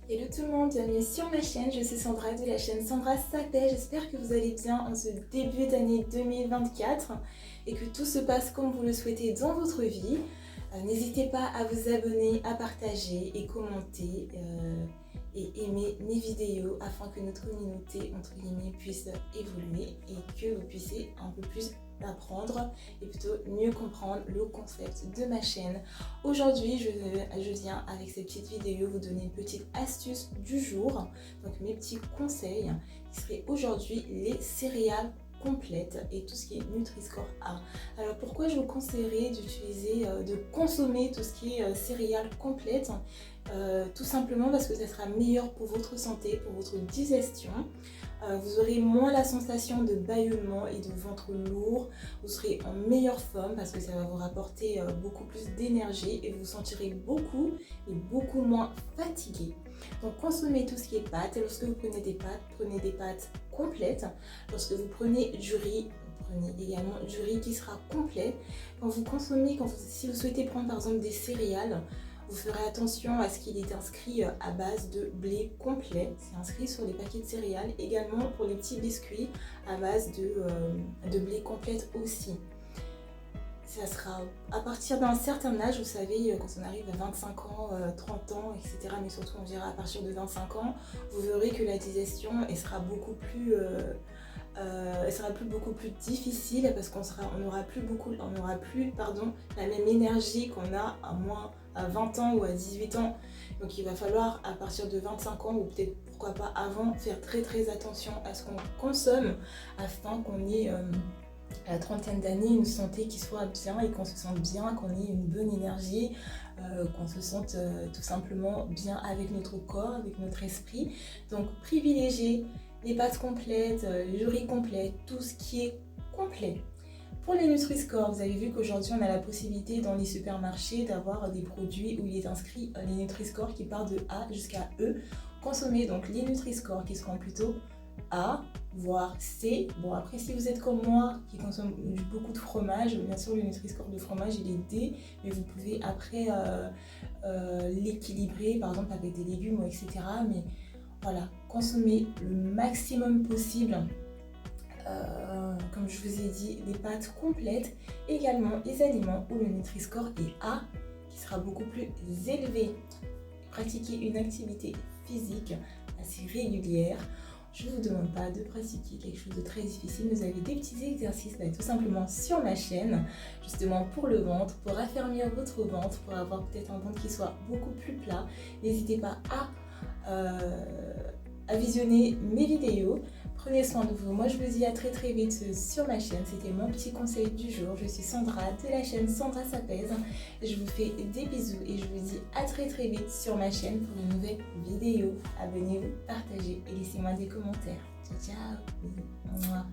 Hello tout le monde, bienvenue sur ma chaîne, je suis Sandra de la chaîne Sandra Sapet. J'espère que vous allez bien en ce début d'année 2024 et que tout se passe comme vous le souhaitez dans votre vie. N'hésitez pas à vous abonner, à partager et commenter et aimer mes vidéos afin que notre communauté, entre guillemets, puisse évoluer et que vous puissiez un peu plus apprendre et plutôt mieux comprendre le concept de ma chaîne. Aujourd'hui, je viens avec cette petite vidéo vous donner une petite astuce du jour, donc mes petits conseils qui seraient aujourd'hui les céréales complètes et tout ce qui est Nutri-Score A. Alors pourquoi je vous conseillerais d'utiliser, de consommer tout ce qui est céréales complètes? Tout simplement parce que ça sera meilleur pour votre santé, pour votre digestion. Vous aurez moins la sensation de bâillement et de ventre lourd. Vous serez en meilleure forme parce que ça va vous rapporter beaucoup plus d'énergie et vous vous sentirez beaucoup et beaucoup moins fatigué. Donc consommez tout ce qui est pâtes. Et lorsque vous prenez des pâtes complètes. Lorsque vous prenez du riz, prenez également du riz qui sera complet. Quand vous consommez, si vous souhaitez prendre par exemple des céréales, vous ferez attention à ce qu'il est inscrit à base de blé complet. C'est inscrit sur les paquets de céréales. Également pour les petits biscuits à base de blé complète aussi. Ça sera à partir d'un certain âge, vous savez, quand on arrive à 25 ans, 30 ans, etc. Mais surtout on dirait à partir de 25 ans, vous verrez que la digestion elle sera beaucoup plus... beaucoup plus difficile parce on n'aura plus la même énergie qu'on a à 20 ans ou à 18 ans. Donc il va falloir à partir de 25 ans ou peut-être pourquoi pas avant faire très attention à ce qu'on consomme afin qu'on ait à la trentaine d'années une santé qui soit bien et qu'on se sente bien, qu'on ait une bonne énergie, qu'on se sente tout simplement bien avec notre corps, avec notre esprit. Donc privilégiez les pâtes complètes, le riz complet, tout ce qui est complet. Pour les Nutri-Score, vous avez vu qu'aujourd'hui on a la possibilité dans les supermarchés d'avoir des produits où il est inscrit les Nutri-Score qui partent de A jusqu'à E. Consommez donc les Nutri-Score qui seront plutôt A, voire C. Bon après si vous êtes comme moi qui consomme beaucoup de fromage, bien sûr le Nutri-Score de fromage il est D, mais vous pouvez après l'équilibrer par exemple avec des légumes etc. Mais voilà, consommez le maximum possible, comme je vous ai dit, des pâtes complètes. Également les aliments où le Nutri-Score est A, qui sera beaucoup plus élevé. Pratiquez une activité physique assez régulière. Je ne vous demande pas de pratiquer quelque chose de très difficile. Vous avez des petits exercices tout simplement sur ma chaîne, justement pour le ventre, pour affermir votre ventre, pour avoir peut-être un ventre qui soit beaucoup plus plat. N'hésitez pas à visionner mes vidéos. Prenez soin de vous. Moi, je vous dis à très vite sur ma chaîne. C'était mon petit conseil du jour. Je suis Sandra de la chaîne Sandra Sapez. Je vous fais des bisous et je vous dis à très vite sur ma chaîne pour une nouvelle vidéo. Abonnez-vous, partagez et laissez-moi des commentaires. Ciao, ciao. Bisous. Au revoir.